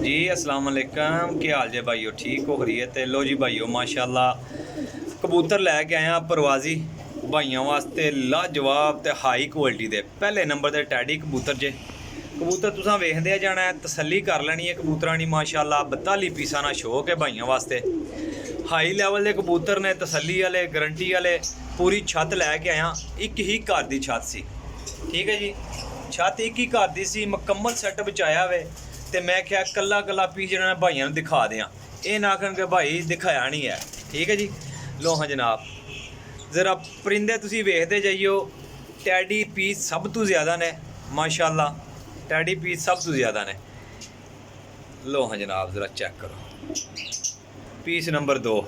जी अस्सलाम वालेकुम, क्या हाल जे भाईओ? ठीक हो खरीए? तो लो जी भाईओ माशाल्लाह कबूतर लैके आया परवाजी भाइयों वास्ते लाजवाब ते हाई क्वालिटी दे पहले नंबर दे टैडी कबूतर जे। कबूतर तुसां वेखदे जाना है, तसल्ली कर लेनी है कबूतरां दी माशाल्लाह। 42 पीसां दा शौक है भाइयों वास्ते। हाई लैवल दे कबूतर ने, तसल्ली वाले, गारंटी वाले। पूरी छत लैके आया, एक ही घर दी छत सी, ठीक है जी। छत एक ही घर दी सी, मुकम्मल सैट बचाया वे। तो मैं क्या कला कला पीस जो भाइयों दिखा दें, ये ना आखन के भाई दिखाया नहीं है, ठीक है जी। लो हाँ जनाब, ज़रा परिंदे तुसी वेखते जाइयो। टैडी पीस सब तो ज़्यादा ने माशाल्लाह, टैडी पीस सब तो ज़्यादा ने। लो हाँ जनाब, ज़रा चेक करो पीस नंबर 2।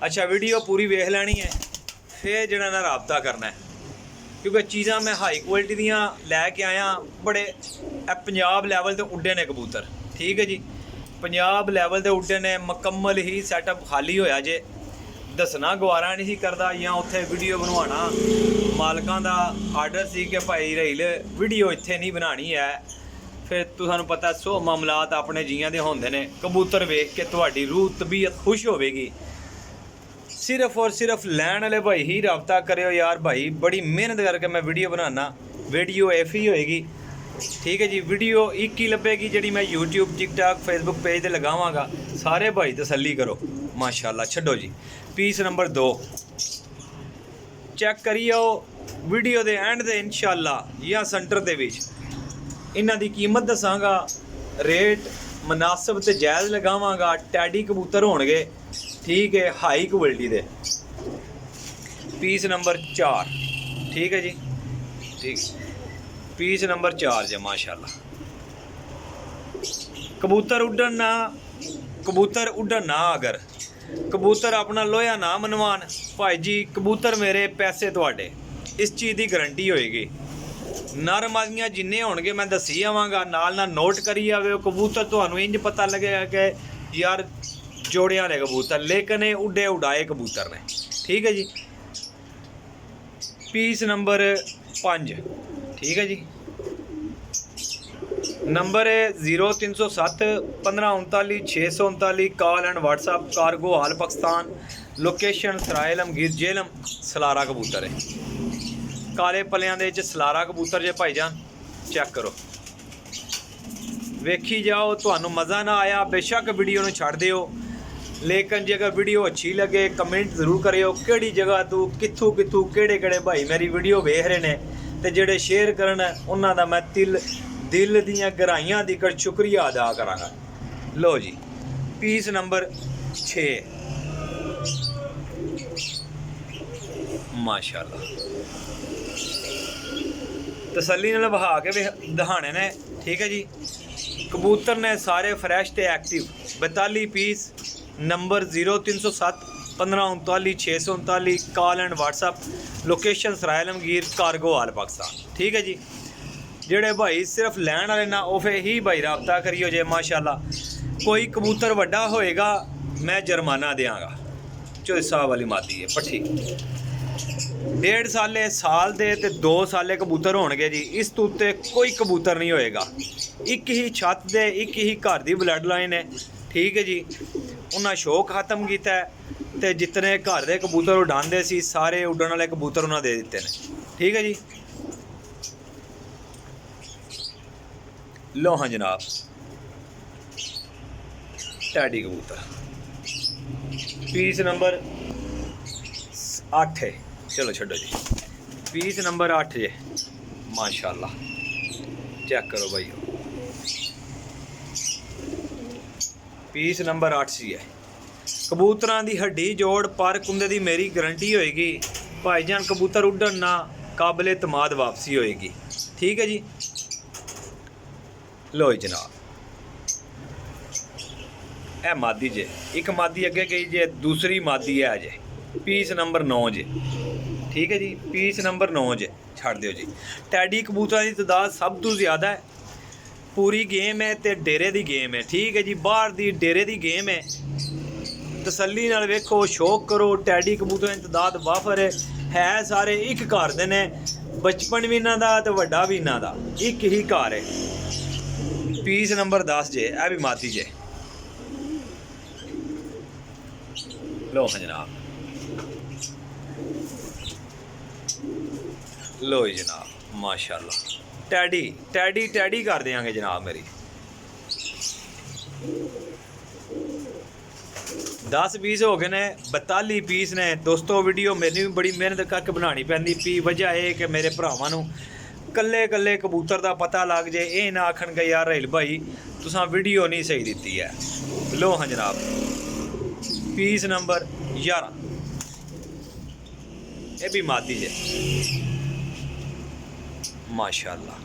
अच्छा वीडियो पूरी वेख लैनी है, फिर जरा ना रबता करना है, क्योंकि चीज़ां मैं हाई क्वालिटी दियां लैके आया। बड़े पंजाब लैवल ते उड्डे ने कबूतर, ठीक है जी। पंजाब लैवल ते उड्डे ने, मुकम्मल ही सैटअप खाली होया जे। दसना गवारा नहीं करदा, या उत्थे वीडियो बनवाना मालकां दा आर्डर सी कि भाई रहील वीडियो इत्थे नहीं बनानी है। फिर तुहानू पता 100 मामलात अपने जियां दे होंदे ने। कबूतर वेख के तुहाडी रूह तबीयत खुश होवेगी। सिर्फ और सिर्फ लैन वाले भाई ही रबता करो यार भाई, बड़ी मेहनत करके मैं वीडियो बनाना। वीडियो एफ ही होएगी, ठीक है जी। वीडियो एक ही लभेगी जी मैं यूट्यूब, टिकटॉक, फेसबुक पेज ते लगावांगा। सारे भाई तसल्ली करो माशाल्लाह। छड्डो जी पीस नंबर 2 चेक करियो वीडियो दे एंड दे इंशाल्लाह, या सेंटर दे विच इन्हां दी कीमत दसांगा, रेट मुनासिब ते जायज़ लगावांगा। टैडी कबूतर होणगे, ठीक है, हाई क्वालिटी दे। पीस नंबर 4, ठीक है जी, ठीक। पीस नंबर 4 जे माशाल्लाह। कबूतर उड्डन ना, कबूतर उड्डन ना, अगर कबूतर अपना लोया ना मनवान भाई जी, कबूतर मेरे पैसे तुहाडे, इस चीज़ की गारंटी होएगी। नर मादियां जिन्ने होणगे मैं दसी आवांगा, नाल ना नोट करी आवे। कबूतर तुहानू इंज पता लगेगा कि यार जोड़ियां ने कबूतर, लेकिन ये उड्डे उड़ाए कबूतर ने, ठीक है जी। पीस नंबर 5, ठीक है जी। नंबर है 0307 1539 639। Call and WhatsApp. कार्गो हाल पाकिस्तान। लोकेशन सराय आलमगीर जेलम। सलारा कबूतर है, काले पलियां दे विच सलारा कबूतर जे भाईजान, चेक करो वेखी जाओ। तुहानू मज़ा ना आया बेशक वीडियो नू छड्ड दिओ, लेकिन जे अगर वीडियो अच्छी लगे कमेंट जरूर करियो किहड़ी जगह तू कित्थों कित्थों केड़े भाई मेरी वीडियो वेख रहे ने, ते जेड़े शेयर करन उन्हां दा मैं दिल दियां गहराइयां दी शुक्रिया अदा करांगा। लो जी पीस नंबर 6 माशाल्लाह, तसल्ली नाल बहा के दहाने ने, ठीक है जी। कबूतर ने सारे फ्रैश ते active. 42 piece. Number 0307 1539 639। Call and WhatsApp. Location Sarai Alamgir, cargo हाल पाकिस्तान, ठीक है जी। जेड़े भाई सिर्फ लैन वाले ना, वो फिर ही भाई रबता करियो जे माशाल्लाह। कोई कबूतर वड्डा होएगा मैं जुर्माना देंगा। चौधरी साहब वाली मादी है पट्ठी, 1.5 साल दे ते 2 साले कबूतर होणगे जी। इस तो उत्ते कोई कबूतर नहीं होएगा। एक ही छत दे, एक ही घर दी ब्लड लाइन है, ठीक है जी। उन्हें शौक खत्म किया है, ते जितने घर दे कबूतर उड़ाते सी सारे उड़न वाले कबूतर उन्हें दे दिते हैं, ठीक है जी। लो हाँ जनाब, टैडी कबूतर पीस नंबर 8 है। चलो छड्डो जी, पीस नंबर 8 जे माशाल्लाह, चेक करो भाई। पीस नंबर 8 सी है। कबूतरां दी हड्डी जोड़ पर कुंदे दी मेरी गारंटी होएगी भाईजान। कबूतर उड्डन ना, काबिले तमाद वापसी होएगी, ठीक है जी। लो जनाब, ए मादी जे, एक मादी अगे गई जे, दूसरी मादी है अजे। पीस नंबर 9 जे, ठीक है जी। पीस नंबर 9 जे, छड़ दिओ जी। टैडी कबूतरां की तादाद सब तो ज़्यादा है। पूरी गेम है ते डेरे दी गेम है, ठीक है जी। बाहर दी डेरे दी गेम है। तसल्ली नाल वेखो, शौक करो। टैडी कबूतरां की तादाद वाफर है सारे एक घर दे ने। बचपन भी इन्हां दा ते वड्डा भी इन्हां दा, एक ही घर है। पीस नंबर 10 जे, यह भी मादी जे। लो हाँ जनाब, लो जी जनाब माशाल्लाह। टैडी टैडी टैडी कर देंगे जनाब मेरी। 10 पीस हो गए ने, 42 पीस ने दोस्तों। वीडियो मैंने भी बड़ी मेहनत करके बनानी पैंदी पी, वजह है कि मेरे भरावां नूं कल्ले कल्ले कबूतर का पता लग जाए, ये ना आखन गए यार राहिल भाई तुसां वीडियो नहीं सही दी है। लो हाँ जनाब, पीस नंबर 11, ये भी मादी जे माशाल्लाह।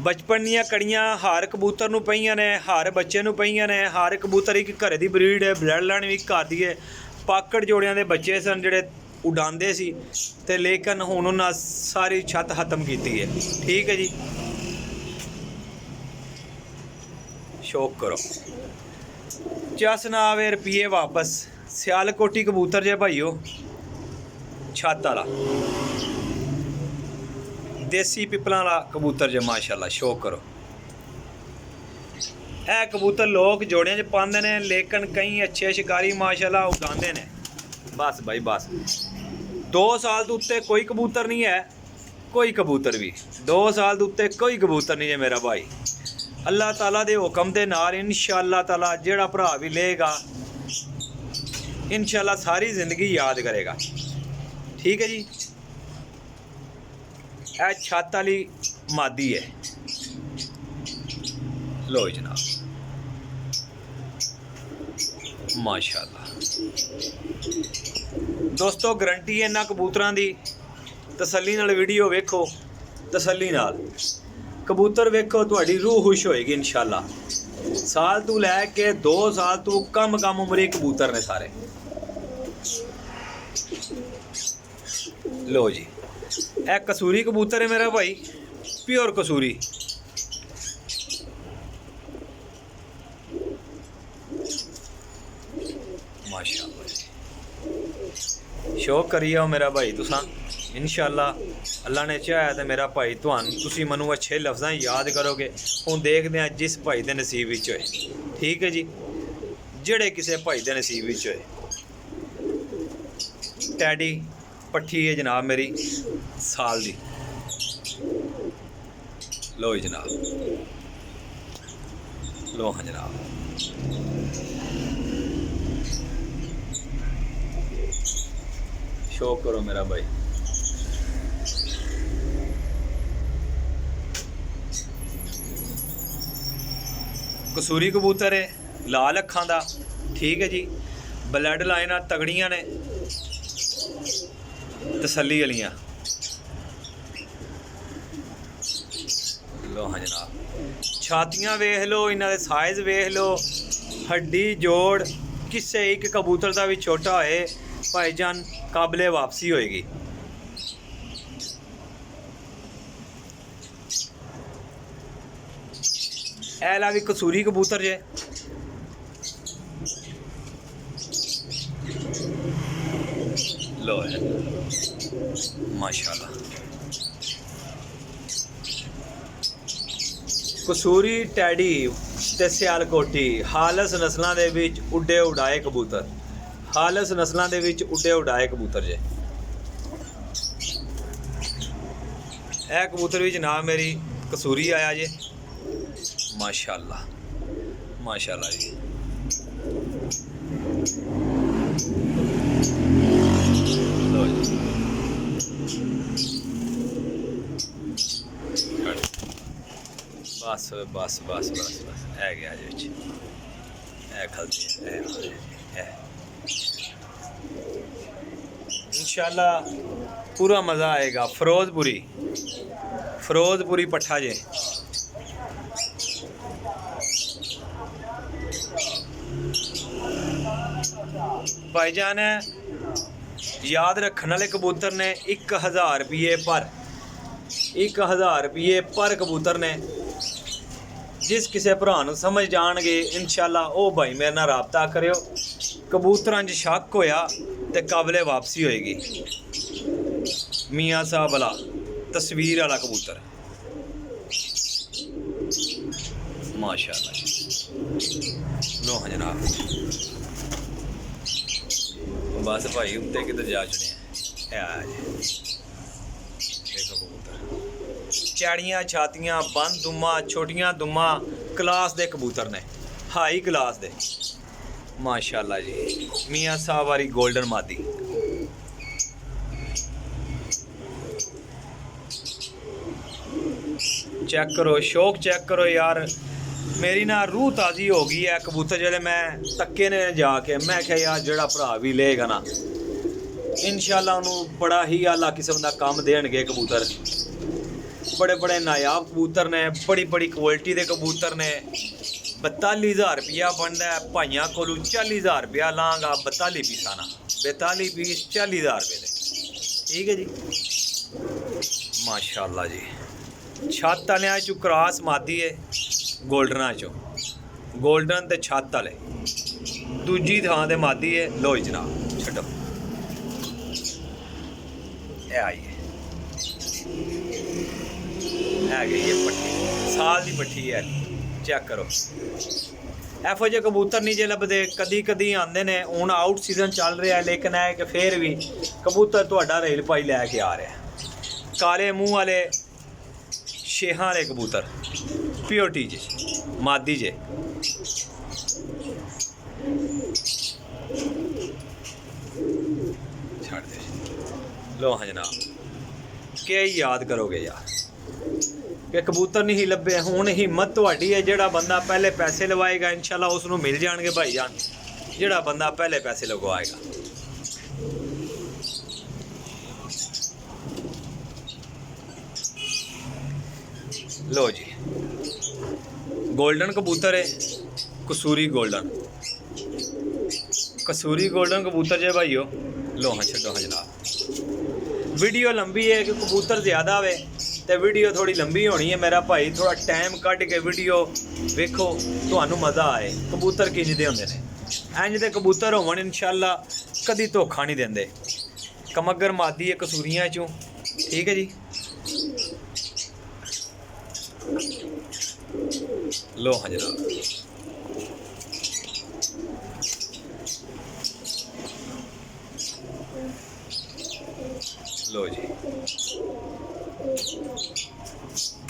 बचपन दियां कड़ियाँ हर कबूतर नूं पईयां ने, हर बच्चे नूं पईयां ने। हर कबूतर एक घरे दी ब्रीड है, ब्लड लाइन भी घर दी है। पाकड़ जोड़ियां दे बच्चे सन जेहड़े उड़ांदे सी, ते लेकिन हुण उन्हां सारी छत खत्म कीती है। ठीक है जी, शौक करो। चस ना आवे रुपये वापस। सियालकोटी कबूतर जे भाईओ, छत वाला देसी पिपलां वाला कबूतर जे माशाल्लाह, शौक करो। ए कबूतर लोग जोड़ियां च पांदे ने, लेकिन कई अच्छे शिकारी माशाल्लाह उगांदे ने। बस भाई बस, 2 साल तो उत्ते कोई कबूतर नहीं है, कोई कबूतर भी 2 साल तो उत्ते कोई कबूतर नहीं है मेरा भाई। अल्लाह ताला दे हुक्म दे नाल इंशाअल्लाह ताला जेड़ा भरा भी लेगा इंशाअल्लाह सारी ज़िंदगी याद करेगा। ठीक है जी, यह छत वाली मादी है। लो जनाब माशाल्लाह दोस्तों, गारंटी है इन्हां कबूतरां दी। तसल्ली नाल वीडियो वेखो, तसल्ली नाल कबूतर वेखो, तुहाडी रूह खुश होएगी इंशाअल्लाह। साल तू लैके 2 साल तू कम उमरी कबूतर ने सारे। लो जी, यह कसूरी कबूतर है मेरा भाई, प्योर कसूरी। माशाअल्लाह जी, शौक करिए मेरा भाई तुसां इंशाअल्लाह। अल्लाह ने चाहा तो मेरा भाई तुसी मनु अच्छे लफ्ज़ां याद करोगे। हुण देखदे हां जिस भाई दे नसीब विच होए। ठीक है जी, जेड़े किसी भाई दे नसीब विच होए। टैडी पट्ठी है जनाब मेरी साल दी। लो जनाब, लो हाँ जनाब, शौक करो मेरा भाई। कसूरी कबूतर है, लाल अखां दा। ठीक है जी, ब्लड लाइनां तगड़ियां ने, तसल्ली वालियां। लो हाँ जनाब, छातियां वेख लो, इन्हां दे साइज़ वेख लो, हड्डी जोड़ किसे एक कबूतर का भी छोटा होए भाईजान काबले वापसी होएगी। ऐला भी कसूरी कबूतर जे। लो है माशाल्लाह, कसूरी टैडी ते सियालकोटी हालस नस्लों दे विच उड्डे उड़ाए कबूतर। हालस नस्लों दे विच उड्डे उड़ाए कबूतर जे। ए कबूतर भी जनाब मेरी कसूरी आया जे माशाल्लाह, माशाल्लाह जी। बस बस बस बस बस है गया जी, खलती है इंशाल्लाह पूरा मज़ा आएगा। फिरोजपुरी पट्ठा जे। भाईजान याद रखने वाले कबूतर ने 1000 रुपये पर, 1000 रुपये पर कबूतर ने। जिस किसी भरा नूं समझ जाणगे इंशाअल्लाह वो भाई मेरे नाल राबता करियो। कबूतरां 'च शक होया ते काबले वापसी होएगी। मियाँ साहब वाला तस्वीर वाला कबूतर माशाल्लाह जी। लो हाँ जनाब, बस भाई उत्ते किधर जा चुने हैं। देखो कबूतर चैड़ियाँ छातियाँ बंद दुमा छोटियाँ दुमा क्लास दे कबूतर ने, हाई क्लास दे माशाल्लाह जी। मियाँ साहब वाली गोल्डन मादी। चेक करो शौक, चेक करो यार, मेरी ना रूह ताज़ी हो गई है। कबूतर जेल्लै मैं तक्के ने जाके मैं क्या यार जेड़ा भरा भी लेगा ना इंशाल्लाह उन्होंने बड़ा ही आला किस्म का काम देंगे। कबूतर बड़े बड़े नायाब कबूतर ने, बड़ी बड़ी क्वालिटी के कबूतर ने। 42,000 रुपया बनता है भाइयों को, 40,000 रुपया लाँगा 42 पीसा ना, 42 पीस 40,000 रुपये दे। ठीक है जी माशाल्लाह जी। छत वाले चो क्रॉस मादी है, गोल्डना चो गोल्डन ते छत वाले दूजी थां ते मादी है। लो जनाब छड्डो, ए आई है गई है पट्टी, साल की पट्टी है। चेक करो एफो जे कबूतर नहीं जे लभदे, कदी कदी आते हैं। हुण आउट सीजन चल रहा है लेकिन है कि फिर भी कबूतर तुहाडा रेल पाई लैके आ रहा है। काले मूँह वाले शेहां वाले कबूतर प्योरिटी जे मादी जे। छड़ दे। लो हाँ जनाब, क्या याद करोगे यार कि कबूतर नहीं लभे। हुण हिम्मत तुहाडी है, जेड़ा बंदा पहले पैसे लवाएगा इंशाल्लाह उसनूं मिल जाणगे भाईजान, जेड़ा बंदा पहले पैसे लगवाएगा। लो जी गोल्डन कबूतर है, कसूरी गोल्डन, कसूरी गोल्डन कबूतर जे भाईओ। लो हाँ छड्डो हाँ जनाब, वीडियो लंबी है कि कबूतर ज़्यादा वे तो वीडियो थोड़ी लंबी होनी है। मेरा भाई थोड़ा टाइम कट के वीडियो वेखो, तुहानू मज़ा आए। कबूतर किंज दे होंदे ने, इंज दे कबूतर होवन इंशाल्लाह कदी धोखा नहीं देंदे। कमगर मादी है कसूरियां चों। ठीक है जी। लो हाँ जनाब, लो जी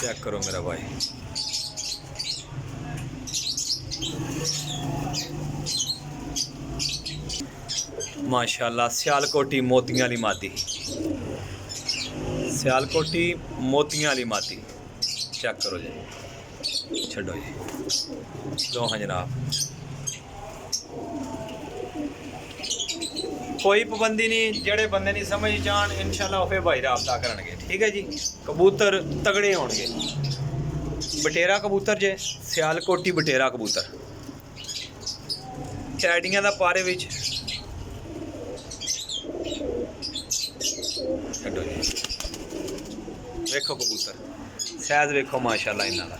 चेक करो मेरा भाई, माशाल्लाह सियालकोटी मोतियां वाली मादी, सियालकोटी मोतियां वाली मादी। चेक करो जी, छड्डो जी। लो हाँ जनाब, कोई पाबंदी नहीं, जेड़े बंदे नहीं समझ जान इंशाल्लाह फिर भाई राबता करनगे। ठीक है जी। कबूतर तगड़े होणगे। बटेरा कबूतर जे, सियालकोटी बटेरा कबूतर टैडियां दा पारे विच। छड्डो जी, वेखो कबूतर सैज वेखो माशाल्लाह इन्हां दा,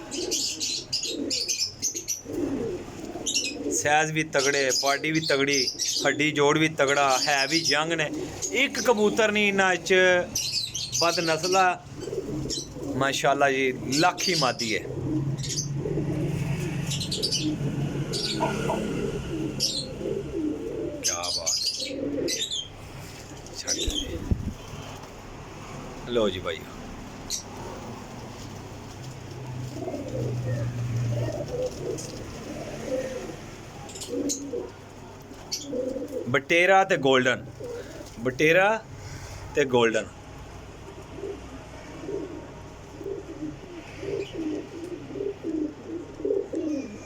सैज भी तगड़े, बॉडी भी तगड़ी, हड्डी जोड़ भी तगड़ा है, भी जंग ने। एक कबूतर नहीं इन्हां च बद नस्ला माशाल्लाह जी, लाखी मादी है। क्या बात है। लो जी भाई, बटेरा ते गोल्डन, बटेरा ते गोल्डन।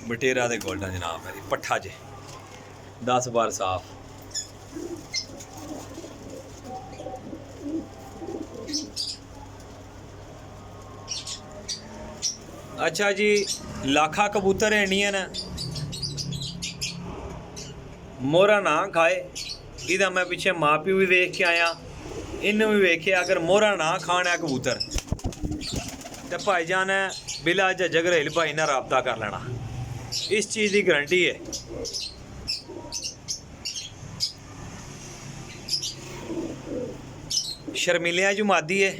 बटेरा ते गोल्डन जनाब मेरी पट्ठा जे 10 बार साफ। अच्छा जी, लाखा कबूतर है इंडियन, मोहरा ना खाए। इहदा मैं पिछे माँ प्यो भी वेख के आया, इन्हू भी वेखे। अगर मोहरा ना खाना है कबूतर तो भाईजान बिला झिझक रेल भाई ना राबता कर लेना, इस चीज़ की गारंटी है। शर्मिलिया जो मादी है,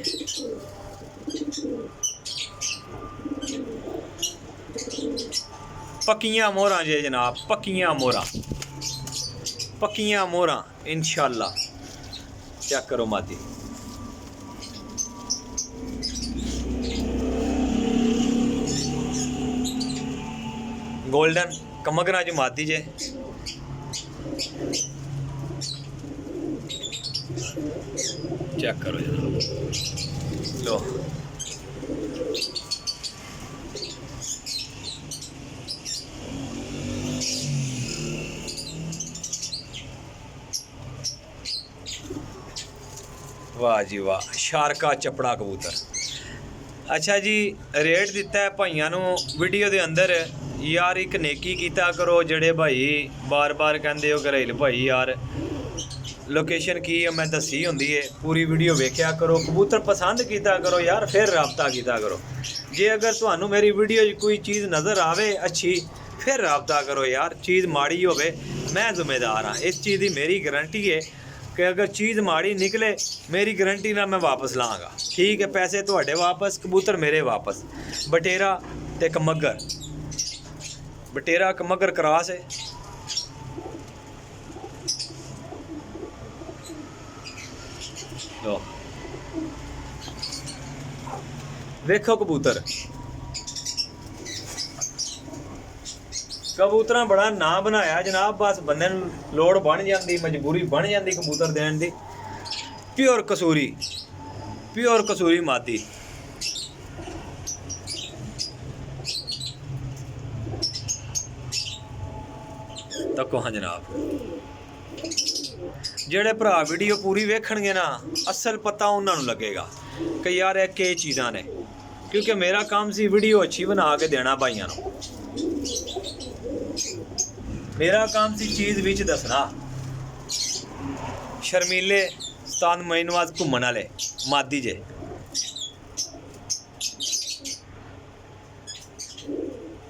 पक्कियां मोहरां जे जनाब, पक्कियां मोहरां, पक्कियां मोहरां इंशाल्लाह। चेक करो मादी, गोल्डन कमगरा च मादी जे। चेक करो जनाब, लो वाह जी वाह, शारका चपड़ा कबूतर। अच्छा जी, रेट दिता है भाइयों नूं वीडियो दे अंदर। यार एक नेकी कीता करो जेड़े भाई बार बार कहंदे हो घरेल भाई यार लोकेशन की है मैं दसी होंदी है, पूरी वीडियो वेख्या करो, कबूतर पसंद किया करो यार, फिर राबता किया करो। जे अगर तुहानू मेरी वीडियो कोई चीज़ नज़र आवे अच्छी, फिर राबता करो यार। चीज़ माड़ी होवे मैं जिम्मेदार हाँ, इस चीज़ की मेरी गारंटी है कि अगर चीज़ माड़ी निकले मेरी गारंटी ना मैं वापस लाँगा। ठीक है, पैसे तुहाडे वापस, कबूतर मेरे वापस। बटेरा ते कमगर, बटेरा कमगर क्रॉस है। लो देखो कबूतर, कबूतर बड़ा ना बनाया जनाब, बस बंदे लोड़ बन जाती, मजबूरी बन जाती कबूतर देने की। प्योर कसूरी, प्योर कसूरी मादी। तको हाँ जनाब, जेड़े भरा वीडियो पूरी वेखणगे ना, असल पता उन्होंने लगेगा कि यार ये के चीज़ां ने, क्योंकि मेरा काम सी वीडियो अच्छी बना के देना भाइयों को। मेरा काम सी चीज़ विच दसना। शर्मीले उस्ताद मोइनवाज घूमन वाले मादी जे।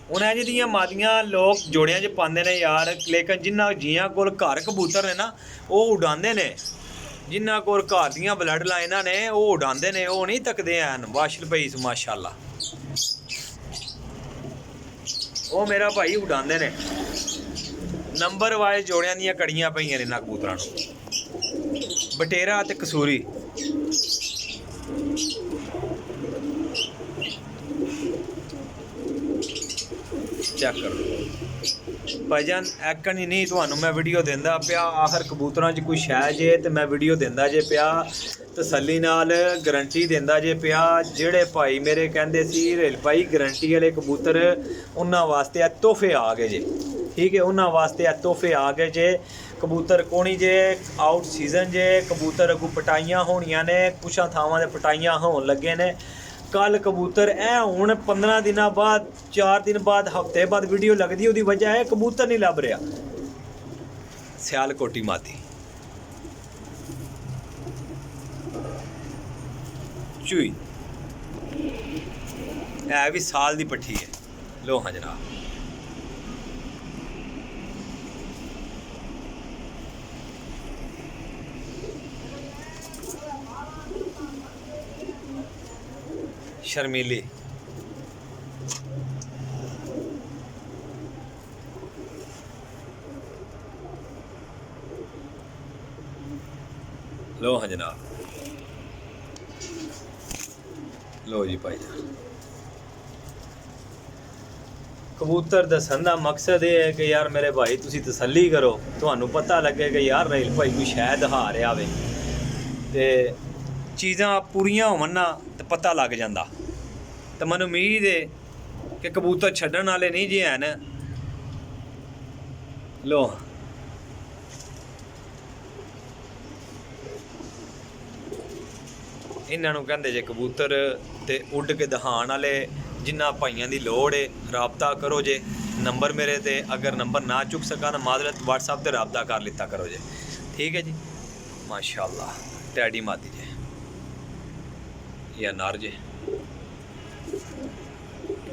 हूँ अज दियां मादियां लोग जोड़ियां च पाते हैं यार, लेकिन जिन्ना जियां कोल घर कबूतर ने ना वो उड़ाते ने, जिन्ना कोल घर दियां ब्लड लाइनां ने वो उड़ाते ने, वो नहीं तकते हैं वाशल पई माशाल्लाह, वो मेरा भाई उड़ाते ने। नंबर वाइज जोड़ियां दियां कड़ियां पईयां ने इन्हां कबूतरां नूं। बटेरा ते कसूरी, चेक करो भाईजान। ऐकन ही नहीं तुहानू मैं वीडियो देंदा पिया, आखिर कबूतरां च कोई शै जे तो मैं वीडियो देंदा जे पिया, तसल्ली नाल गारंटी देंदा जे पिया। जेड़े भाई मेरे कहंदे सी रेल भाई गारंटी वाले कबूतर, उन्हां वास्ते तोहफे आ गए जे। ठीक है, उन्हां वास्ते तोहफे आ गए जे। कबूतर कोनी जे, आउट सीजन जे, कबूतर अगू पटाइयां होनियां ने, कुछ थावां दे पटाइयां होन लगे ने। कल कबूतर हुण 15 दिन बाद, 4 दिन बाद, हफ्ते बाद वीडियो लगती, उसकी वजह है कबूतर नहीं लभ रहा। सियालकोटी मादी चूई है भी साल की पट्ठी है। लो हाँ जनाब, शर्मीली लो हाँ जनाब, लो जी भाई। कबूतर दसन का मकसद ये है कि यार मेरे भाई तुसी तसल्ली करो, तुहानू पता लगे कि यार रेल भाई कोई शै दिखा रहा वे, ते चीज़ां पूरियां होवन ना तो पता लग जाता। तो मैनूं उम्मीद है कि कबूतर छड्डण वाले नहीं जे हैन। लो इन्हां नूं कहंदे जे कबूतर, ते उड़ के दिखाण वाले। जिन्ना भाइयों की लोड़ है राबता करो जे। नंबर मेरे ते अगर नंबर ना चुक सका ना मादरत व्हाट्सएप ते राबता कर लिता करो जे। ठीक है जी, माशाल्लाह। टैडी मादी जे या नार जे,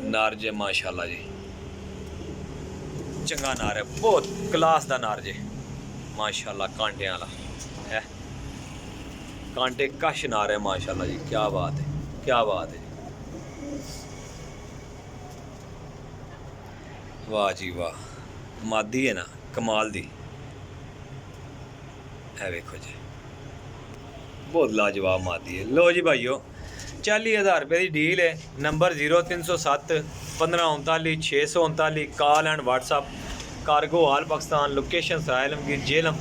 नार जे माशाल्लाह जी, चंगा नार है, बहुत क्लास दा नार जे माशाल्लाह। कांटे वाला है, कांटे कश नार है माशाल्लाह जी, क्या बात है, क्या बात है। ਵਾਹ ਜੀ ਵਾਹ, ਮਾਦੀ ਹੈ ਨਾ ਕਮਾਲ ਦੀ। ਇਹ ਵੇਖੋ ਜੀ, ਬਹੁਤ ਲਾਜਵਾਬ ਮਾਦੀ ਹੈ। ਲੋ ਜੀ ਭਾਈਓ 40,000 ਰੁਪਏ ਦੀ ਡੀਲ ਹੈ। Number 0307 1539 639, call and WhatsApp, cargo all Pakistan, location Sarai Alamgir Jhelum,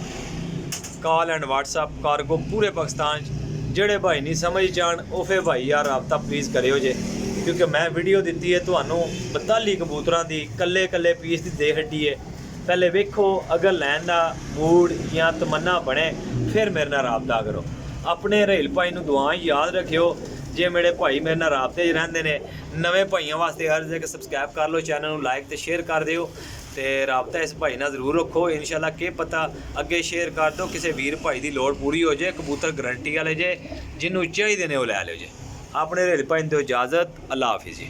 call and WhatsApp, cargo ਪੂਰੇ ਪਾਕਿਸਤਾਨ 'ਚ। ਜਿਹੜੇ ਭਾਈ ਨਹੀਂ ਸਮਝ ਜਾਣ ਉਹ ਫਿਰ ਭਾਈ ਯਾਰ ਰਾਬਤਾ ਪਲੀਜ਼ ਕਰਿਓ ਜੇ, ਕਿਉਂਕਿ ਮੈਂ ਵੀਡੀਓ ਦਿੱਤੀ ਹੈ ਤੁਹਾਨੂੰ 42 ਕਬੂਤਰਾਂ ਦੀ, ਕੱਲੇ ਕੱਲੇ ਪੀਸ ਦੀ ਦੇ ਹੱਡੀ ਹੈ। ਪਹਿਲੇ ਵੇਖੋ, ਅਗਰ ਲੈਣ ਦਾ ਮੂਡ ਜਾਂ ਤਮੰਨਾ ਬਣੇ ਫਿਰ ਮੇਰੇ ਨਾਲ ਰਾਬਤਾ ਕਰੋ। ਆਪਣੇ ਰੇਲ ਭਾਈ ਨੂੰ ਦੁਆ ਯਾਦ ਰੱਖਿਓ। ਜੇ ਮੇਰੇ ਭਾਈ ਮੇਰੇ ਨਾਲ ਰਾਬਤੇ 'ਚ ਰਹਿੰਦੇ ਨੇ, ਨਵੇਂ ਭਾਈਆਂ ਵਾਸਤੇ ਹਰ ਜਗ੍ਹਾ ਸਬਸਕ੍ਰਾਈਬ ਕਰ ਲਓ, ਚੈਨਲ ਨੂੰ ਲਾਈਕ ਤੇ ਸ਼ੇਅਰ ਕਰ ਦਿਓ ਤੇ ਰਾਬਤਾ ਇਸ ਭਾਈ ਨਾਲ ਜ਼ਰੂਰ ਰੱਖੋ। ਇਨਸ਼ਾਅੱਲਾ ਕੀ ਪਤਾ ਅੱਗੇ ਸ਼ੇਅਰ ਕਰ ਦਿਓ, ਕਿਸੇ ਵੀਰ ਭਾਈ ਦੀ ਲੋੜ ਪੂਰੀ ਹੋ ਜਾਏ। ਕਬੂਤਰ ਗਰੰਟੀ ਵਾਲੇ ਜੇ, ਜਿਹਨੂੰ ਚਾਹੀਦੇ ਨੇ ਉਹ ਲੈ ਲਿਓ ਜੇ। ਆਪਣੇ ਰੇਲ ਭਾਈ ਨੂੰ ਦਿਓ ਇਜਾਜ਼ਤ। ਅੱਲਾ ਹਾਫਿਜ਼ ਜੀ।